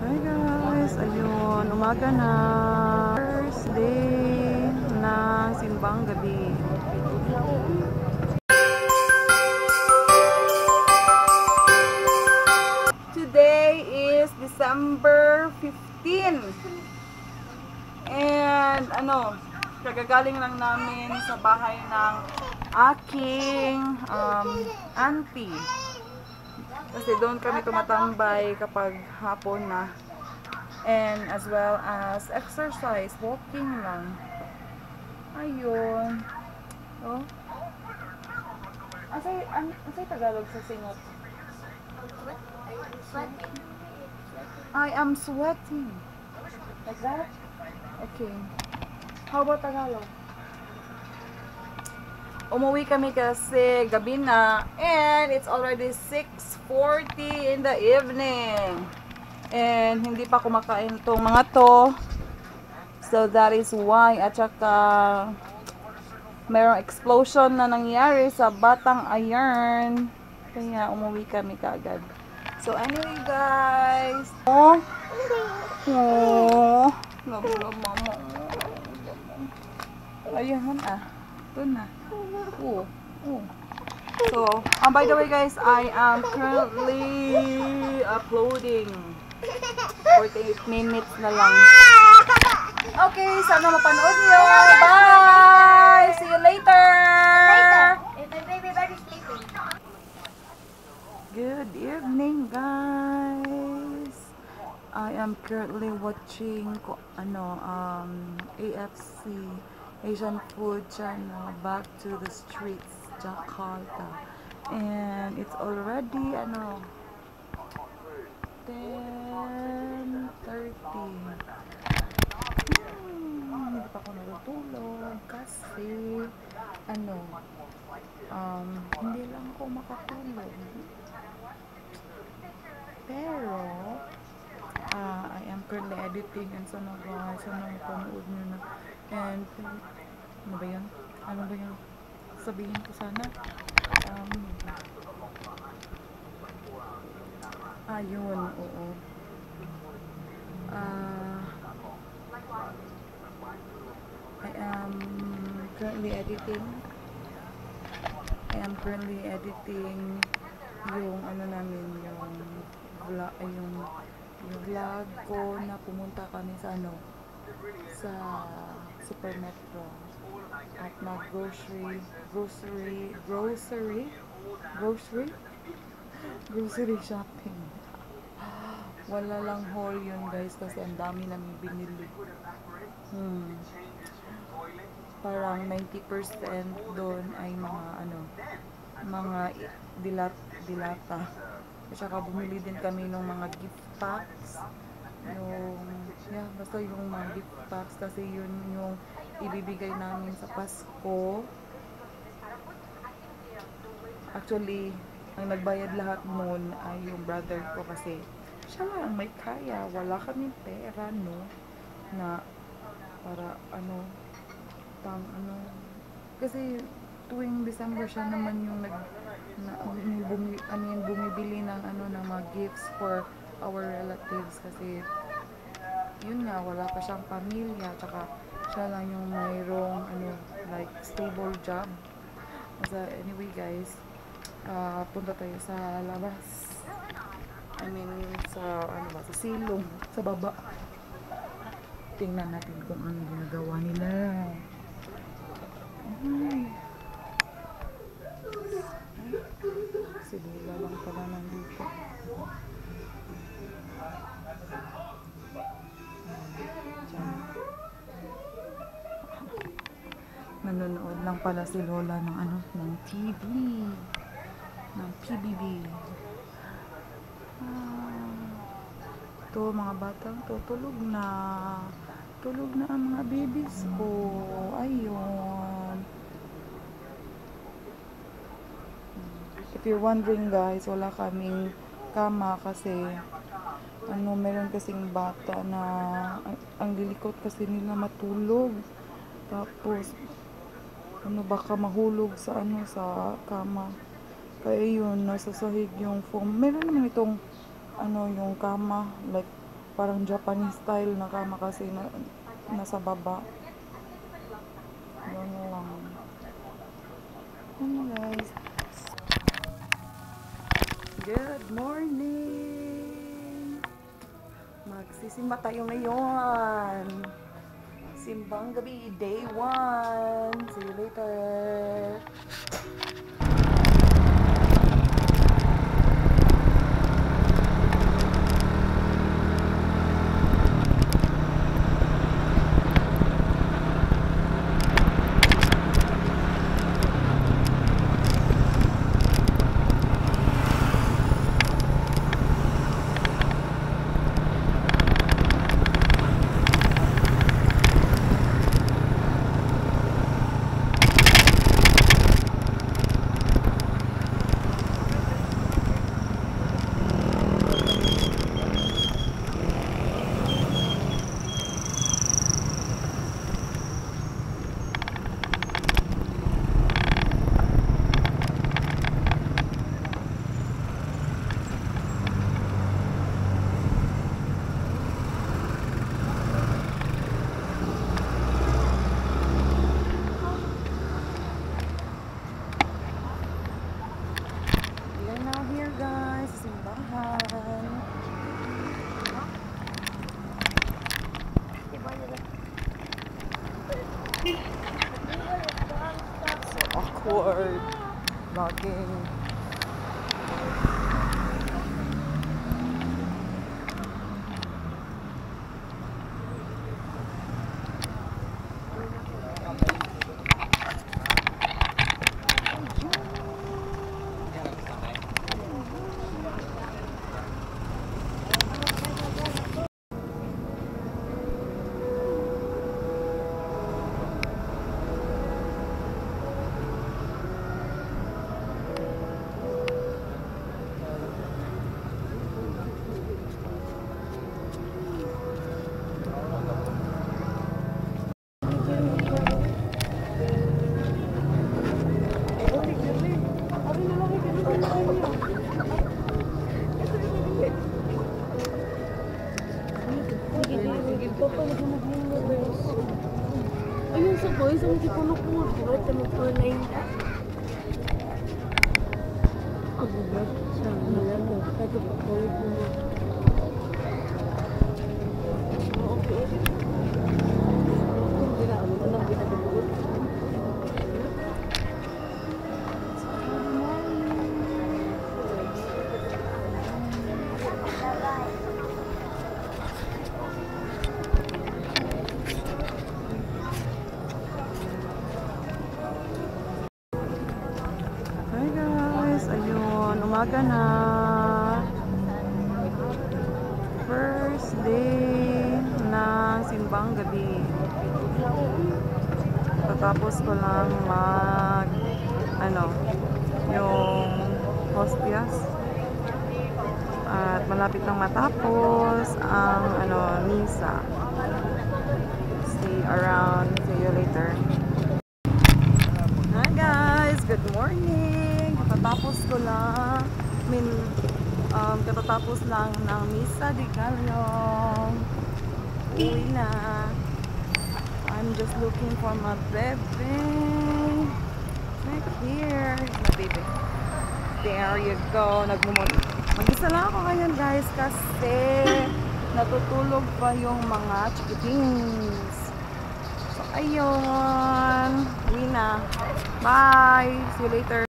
Hi guys, ayun, umaga na. First day na simbang gabi. Today is December 15. And kagagaling lang namin sa bahay ng aking auntie. Kasi doon kami tumatambay kapag hapon na. And as well as exercise, walking lang. Ayun. Oh. Asay Tagalog sa singot? I am sweating. Like that? Okay. How about Tagalog? Umuwi kami kasi gabi na and it's already 6:40 in the evening. And hindi pa kumakain tong mga to. So that is why. At saka mayroong explosion na nangyari sa Batang Iron. Kaya umuwi kami kaagad. So anyway guys. Oh. Love mama. Ayun Ito na. So, by the way guys, I am currently uploading. 48 minutes na lang. Okay, sana mapanood nyo. Bye! See you later! If my baby is sleeping. Good evening guys. I am currently watching AFC Asian Food Channel, Back to the Streets, Jakarta. And it's already 10:30. Hindi pa ako natutulog kasi hindi lang ako makatulog. Pero I am currently editing and sana guys, sana mapanood nyo na. And ano ba yun? Sabihin ko sana yun, oo. I am currently editing yung yung vlog ko na pumunta kami sa Super Metro at grocery shopping. Wala lang haul yun guys kasi ang dami namin binili. Parang 90% doon ay mga dilata. At saka bumili din kami ng mga gift packs. Basta yung mga gift packs kasi yun yung ibibigay namin sa Pasko. Actually, ang nagbayad lahat noon ay yung brother ko kasi siya lang may kaya. Wala kaming pera, na para kasi tuwing December siya naman yung bumibili ng ng mga gifts for our relatives kasi yun nga, wala pa siyang pamilya, tsaka siya lang yung mayroong like stable job. So anyway guys, punta tayo sa labas. Sa silong, sa baba. Tingnan natin kung ano ginagawa nila. Si Lola lang pala nandito. Nanonood lang pala si Lola ng TV, ng PBB. Ito mga batang tulog na ang mga babies ko. Ayun. If you're wondering guys, wala kaming kama kasi meron kasing bata na ang lilikot kasi nila matulog. Tapos baka mahulog sa sa kama. Kaya yun, nasa sahig yung foam. Meron naman itong yung kama, like parang Japanese style na kama kasi nasa baba. Yun lang. Ano guys? Good morning! Magsisimba tayo ngayon. Simbang gabi, day 1. See you later. Awkward vlogging. Ayun sa boys, ang kipunok-punok. Diba? Tamag-online ka. Ang bubat. Siya, malaga. Kaya pa-forward mo. Okay. Kung ginaan mo lang ginagabuot. Hi guys, ayun, umaga na. First day ng simbang gabi. Tatapos ko lang yung hostias. At malapit nang matapos ang misa. See you later. Hi guys, good morning. Katatapos ko lang, katatapos lang ng Misa de Gallo. Uwi na. I'm just looking for my baby. Right here. My baby. There you go. Mag-isa lang ako ngayon guys kasi natutulog pa yung mga chikitings. So ayun. Uwi na. Bye. See you later.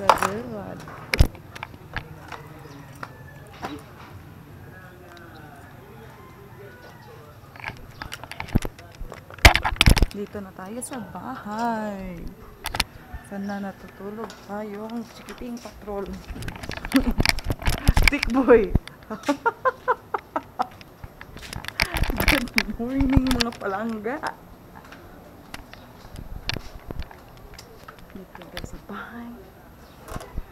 Exagerad. Dito na tayo sa bahay. Sana natutulog tayong chikiting patrol. Stick boy. Good morning mga palangga. Dito tayo sa bahay.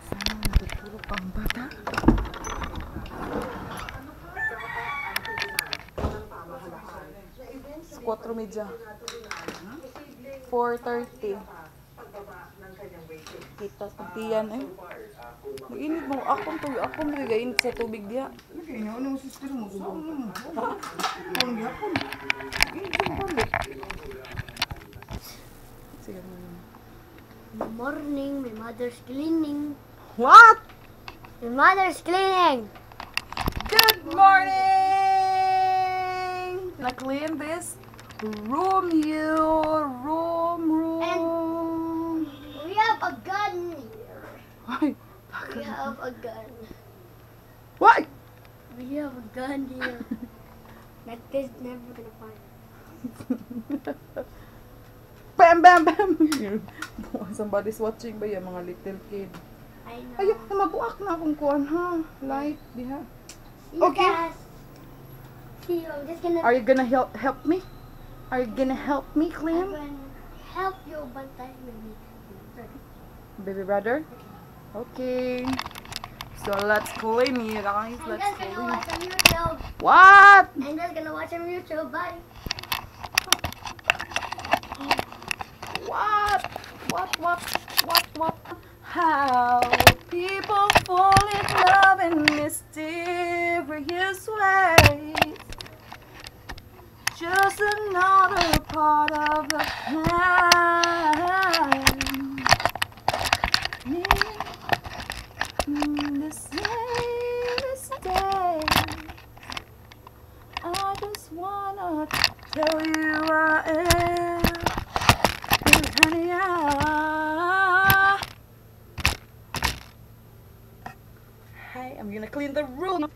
Sana natutulog pang bata. 4:30. 4:30. Kita sa tiyan eh. Mag-init mo. Akong magainit sa tubig diya. Ano mo sister mo? Ang yapon. Sige mo. Good morning, my mother's cleaning. What? My mother's cleaning. Good morning! Na-clean this room, room. We have a gun here. Ay, We have a gun. what? We have a gun here. That kid's never gonna find it. Bam, bam, bam! Somebody's watching ba yung mga little kid? I know. Ay, mabuak na akong kuhan ha. Light, diha. See you okay. guys. See you. I'm just gonna. Are you gonna help me? Are you gonna help me, I'm Clem? gonna help you bantay maybe. Baby brother? Okay. So let's clean it, guys. I'm Let's just gonna clean. watch on YouTube. What? I'm just gonna watch on YouTube. Bye. What? What? How people fall in love in mysterious ways. Just another part of the plan. The same mistake. I just wanna tell you I am. Honey, hi, I'm gonna clean the room.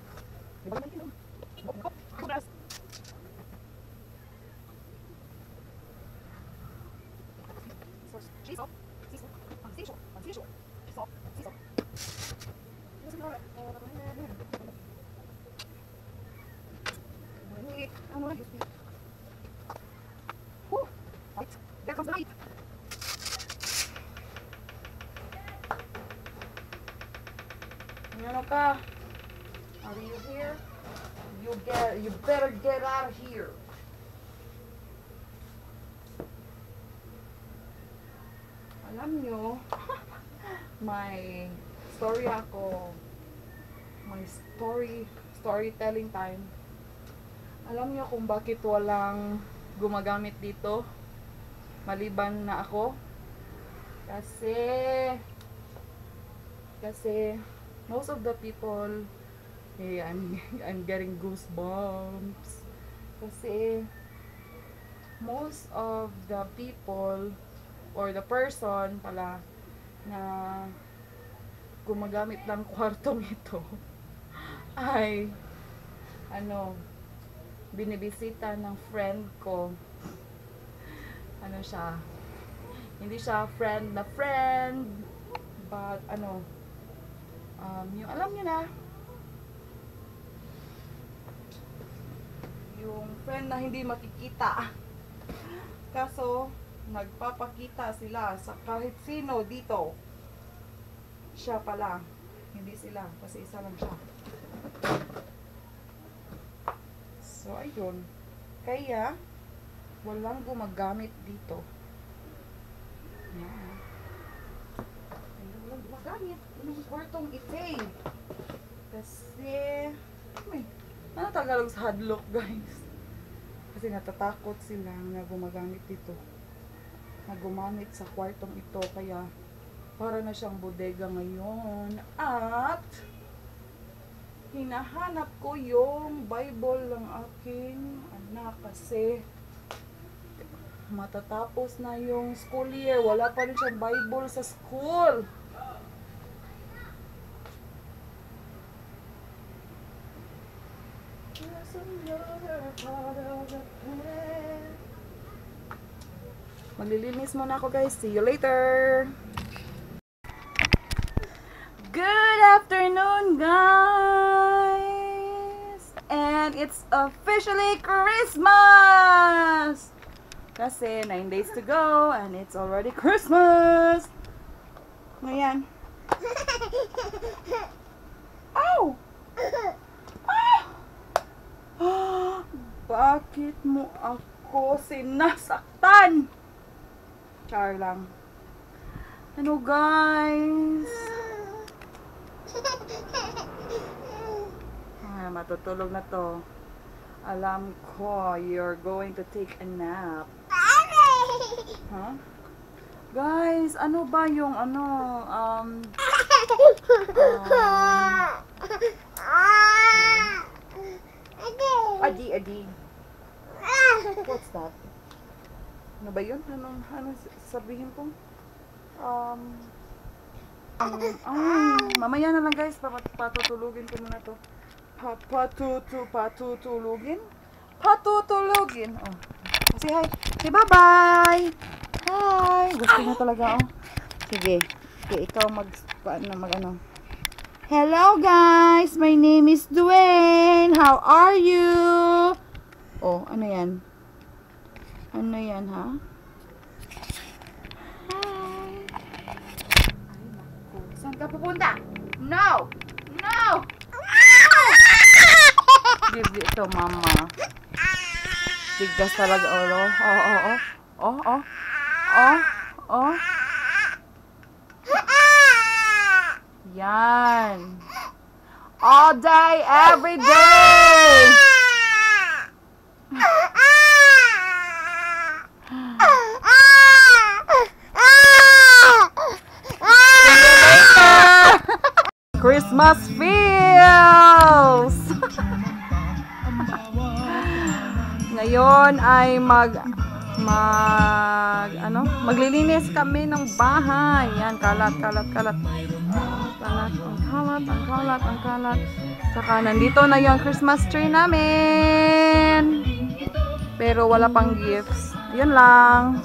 Whew. Right. There comes the light. Ano ka? Are you here? You better get out of here. Alam nyo, may story ako. May storytelling time. Alam nyo kung bakit walang gumagamit dito? Maliban na ako? Kasi most of the people, I'm getting goosebumps. Kasi most of the people or the person pala na gumagamit ng kwartong ito ay binibisita ng friend ko. Siya, hindi siya friend na friend, but yung alam niyo na, yung friend na hindi makikita, kaso nagpapakita sila sa kahit sino dito. Siya pala, hindi sila, kasi isa lang siya. So ayun, kaya walang gumagamit dito. Yan. Walang gumagamit ng kwartong ite. Kasi ano Tagalog sa hadlock, guys? Kasi natatakot sila na gumagamit dito, na gumamit sa kwartong ito. Kaya para na siyang bodega ngayon. At hinahanap ko yung Bible ng aking anak kasi matatapos na yung school year. Wala pa rin siyang Bible sa school. Maglilinis muna ako guys. See you later! Good afternoon guys! And it's officially Christmas! Kasi 9 days to go and it's already Christmas! Ngayon. Ow! Ah! Bakit mo ako sinasaktan? Char lang. Ano guys? Matutulog na to. Alam ko, you're going to take a nap. Huh? Guys, ano ba yung Adi. What's that? Ano ba yun? Ano sabihin ko? Mamaya na lang guys, patutulugin ko muna to. Patutulugin. Oh. Say hi. Say bye-bye. Hi. Gusto na talaga, oh. Sige. Okay, ikaw mag Hello guys, my name is Dwayne. How are you? Oh, ano yan? Ano yan, ha? Hi. Ay, naku. Saan ka pupunta? No! No! Give it to mama. Tigas talaga, oh. Yan. All day, every day. Christmas feels. Ngayon ay maglilinis kami ng bahay. Yan, kalat. Ang kalat. Saka nandito na yung Christmas tree namin. Pero wala pang gifts. Yun lang.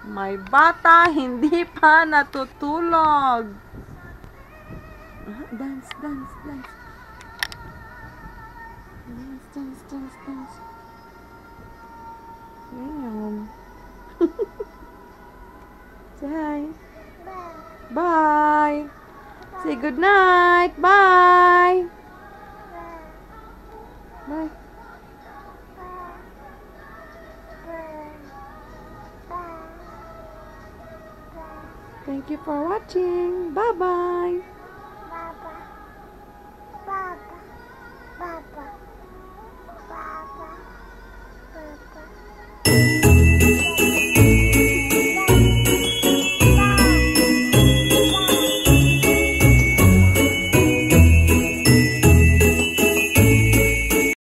May bata hindi pa natutulog. Dance. Ayan. Say hi. Bye. Say good night. Bye. Bye. Thank you for watching. Bye-bye.